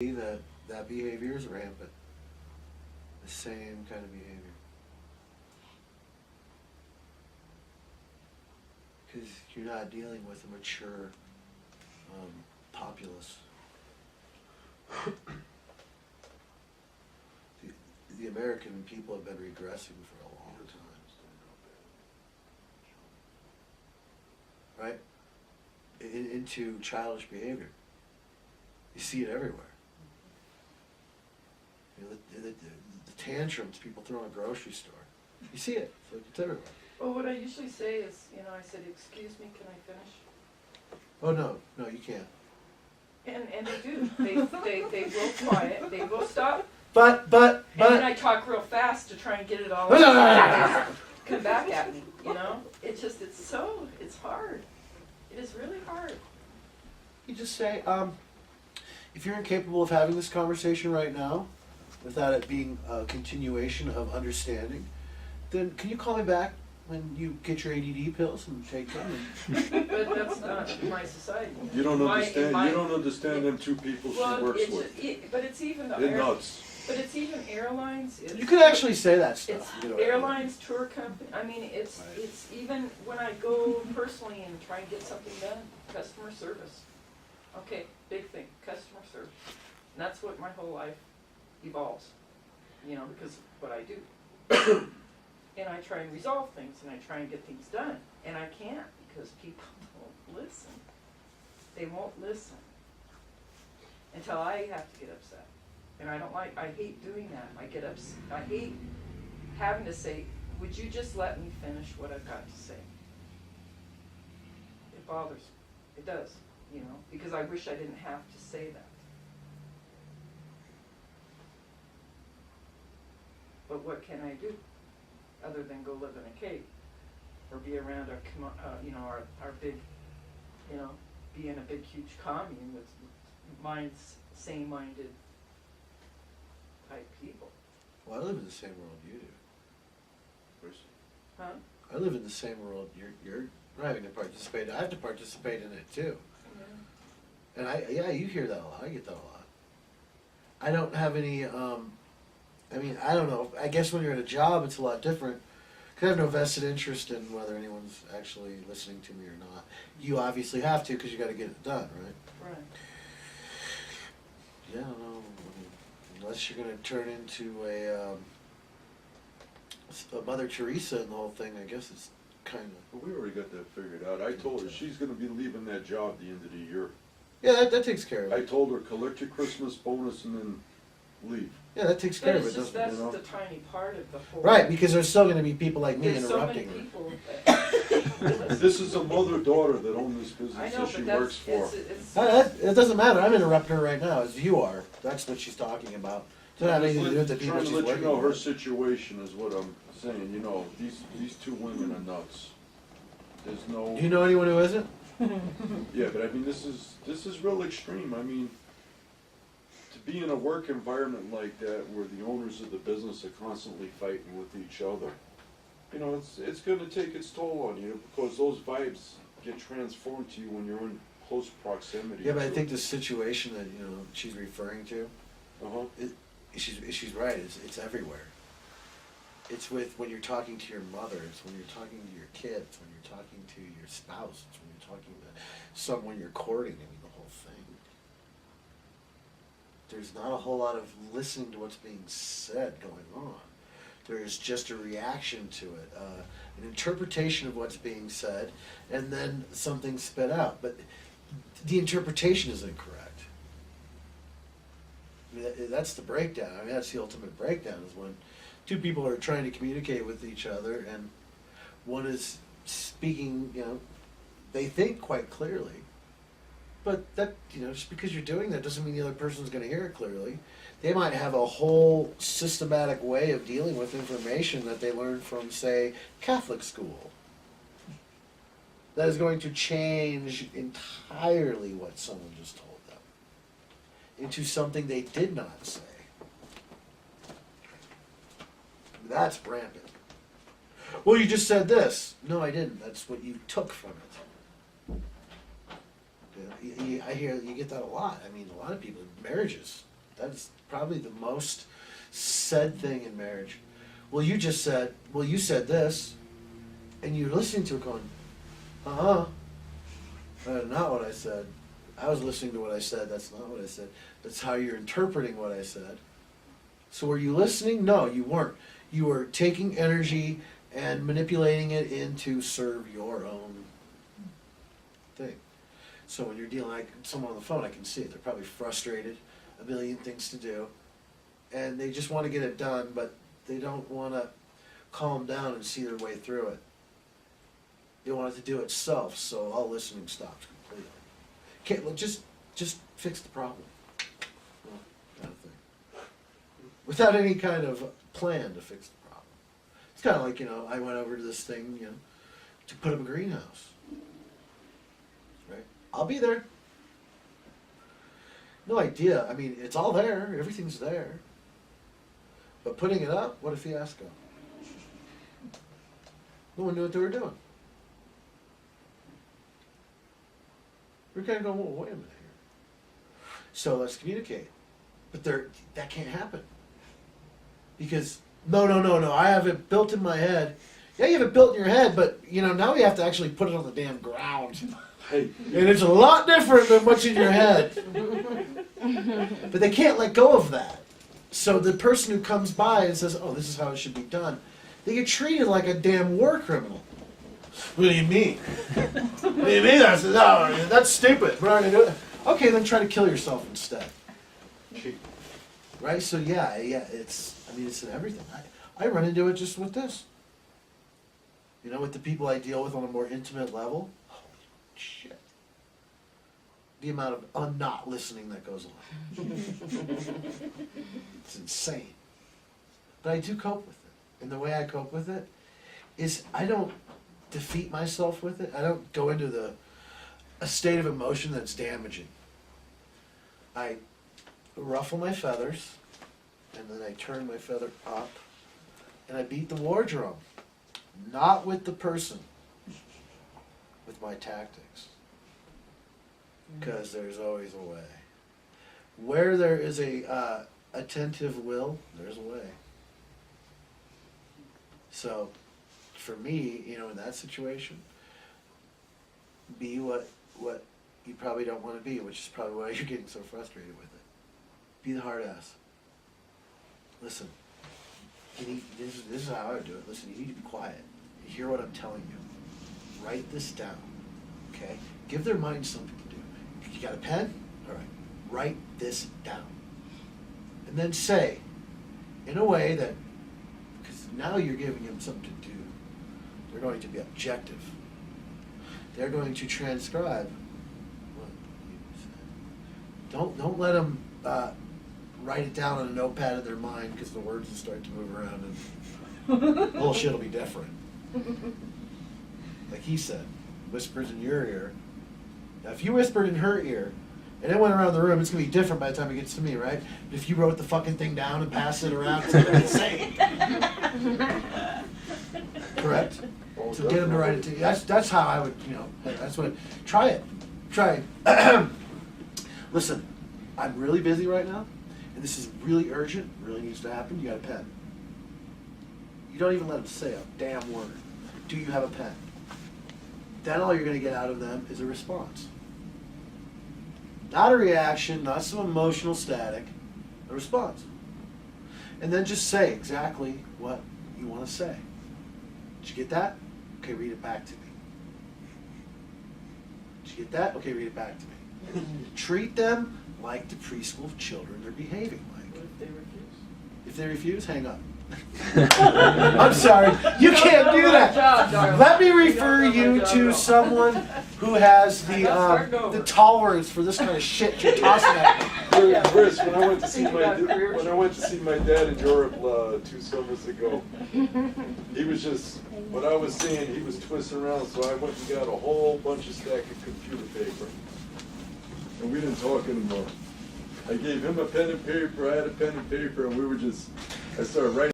that behavior is rampant. The same kind of behavior. Because you're not dealing with a mature populace. The American people have been regressing for a long time. Right? Into childish behavior. You see it everywhere. You know, the tantrums people throw in a grocery store. You see it. It's everywhere. Well, what I usually say is, I said, "Excuse me, can I finish?" Oh no, you can't. And they do. They will quiet. They will stop. But. And then I talk real fast to try and get it all out. Come back at me. It's hard. It is really hard. You just say, if you're incapable of having this conversation right now, without it being a continuation of understanding, then can you call me back when you get your ADD pills and take them? But that's not my society. You don't understand. You don't understand them two people she works with. But it's even They're nuts. But it's even airlines. You could actually say that stuff. It's airlines, tour company. I mean, it's even when I go personally and try and get something done, customer service. Okay, big thing, customer service. And that's what my whole life evolves, because of what I do. And I try and resolve things, and I try and get things done. And I can't, because people don't listen. They won't listen until I have to get upset. And I hate doing that. I get upset. I hate having to say, "Would you just let me finish what I've got to say?" It bothers me. It does, because I wish I didn't have to say that. But what can I do other than go live in a cave or be around our big, be in a big, huge commune with same-minded type people. Well, I live in the same world you do. Huh? I live in the same world you're having to participate. I have to participate in it too. Yeah. And you hear that a lot. I get that a lot. I don't have any. I don't know. I guess when you're in a job, it's a lot different. Because I have no vested interest in whether anyone's actually listening to me or not. You obviously have to, because you got to get it done, right? Right. Yeah, I don't know. Unless you're going to turn into a Mother Teresa and the whole thing, I guess it's kind of... Well, we already got that figured out. I told her she's going to be leaving that job at the end of the year. Yeah, that takes care of it. I told her, collect your Christmas bonus and then leave. Yeah, that takes care of it, doesn't it? That's the tiny part of the whole... Right, because there's still going to be people like me interrupting so many people This is a mother-daughter that own this business that she works for. It doesn't matter. I'm interrupting her right now, as you are. That's what she's talking about. It doesn't have anything to do with the people she's working with. Trying to let you know her situation is what I'm saying. These two women are nuts. There's no... Do you know anyone who isn't? Yeah, but I mean, this is real extreme. I mean, to be in a work environment like that where the owners of the business are constantly fighting with each other, it's going to take its toll on you, because those vibes get transformed to you when you're in close proximity. Yeah, but I think the situation that she's referring to, she's right. It's everywhere. It's when you're talking to your mother. It's when you're talking to your kids. When you're talking to your spouse. It's when you're talking to someone you're courting. I mean, the whole thing. There's not a whole lot of listening to what's being said going on. There's just a reaction to it, an interpretation of what's being said, and then something spit out. But the interpretation is incorrect. I mean, that's the breakdown. I mean, that's the ultimate breakdown, is when two people are trying to communicate with each other, and one is speaking, they think quite clearly. But that, just because you're doing that doesn't mean the other person's going to hear it clearly. They might have a whole systematic way of dealing with information that they learned from, say, Catholic school. That is going to change entirely what someone just told them into something they did not say. That's rampant. Well, you just said this. No, I didn't. That's what you took from it. I hear you get that a lot. I mean, a lot of people, marriages, That's probably the most said thing in marriage. Well, you said this, and you're listening to it going, not what I said. I was listening to what I said, that's not what I said. That's how you're interpreting what I said. So were you listening? No, you weren't. You were taking energy and manipulating it in to serve your own thing. So when you're dealing like someone on the phone, I can see it. They're probably frustrated, a million things to do, and they just want to get it done, but they don't want to calm down and see their way through it. They want it to do itself, so all listening stops completely. Okay, well, just fix the problem. Well, kind of thing. Without any kind of plan to fix the problem. It's kind of like, I went over to this thing, to put up a greenhouse. Right? I'll be there. No idea. I mean, it's all there. Everything's there. But putting it up, what a fiasco. No one knew what they were doing. We're kind of going, well, wait a minute here. So let's communicate. But that can't happen. Because, no, I have it built in my head. Yeah, you have it built in your head, but, now we have to actually put it on the damn ground. Hey, And it's a lot different than what's in your head. But they can't let go of that. So the person who comes by and says, oh, this is how it should be done, they get treated like a damn war criminal. What do you mean? What do you mean? That's stupid. We're not gonna do it. Okay, then try to kill yourself instead. Right? So yeah, it's in everything. I run into it just with this. With the people I deal with on a more intimate level. Holy shit. The amount of not listening that goes on. It's insane. But I do cope with it. And the way I cope with it is I don't defeat myself with it. I don't go into a state of emotion that's damaging. I ruffle my feathers, and then I turn my feather up, and I beat the war drum. Not with the person, with my tactics. Because there's always a way. Where there is a attentive will, there's a way. So, for me, in that situation, be what you probably don't want to be, which is probably why you're getting so frustrated with it. Be the hard ass. Listen, this is how I would do it. Listen, you need to be quiet. You hear what I'm telling you. Write this down, okay? Give their mind something to do. You got a pen? All right. Write this down. And then say, in a way that, because now you're giving them something to do. They're going to be objective. They're going to transcribe what you said. Don't let them write it down on a notepad in their mind, because the words will start to move around and bullshit will be different. Like he said, whispers in your ear. Now, if you whispered in her ear, and it went around the room, it's going to be different by the time it gets to me, right? But if you wrote the fucking thing down and passed it around, it's going to be insane. Correct? Oh, So get them to write it to you. That's how I would, that's what, try it. Listen, I'm really busy right now, and this is really urgent, really needs to happen. You got a pen. You don't even let them say a damn word. Do you have a pen? Then all you're going to get out of them is a response. Not a reaction, not some emotional static, a response. And then just say exactly what you want to say. Did you get that? Okay, read it back to me. Did you get that? Okay, read it back to me. Treat them like the preschool children they're behaving like. What if they refuse? If they refuse, hang up. I'm sorry, you can't do that. Let me refer you to someone who has the tolerance for this kind of shit you're tossing at me. Chris, when I went to see my dad in Europe 2 summers ago, he was just, what I was saying, he was twisting around, so I went and got a whole bunch of stack of computer paper. And we didn't talk anymore. I gave him a pen and paper, I had a pen and paper, and I started writing.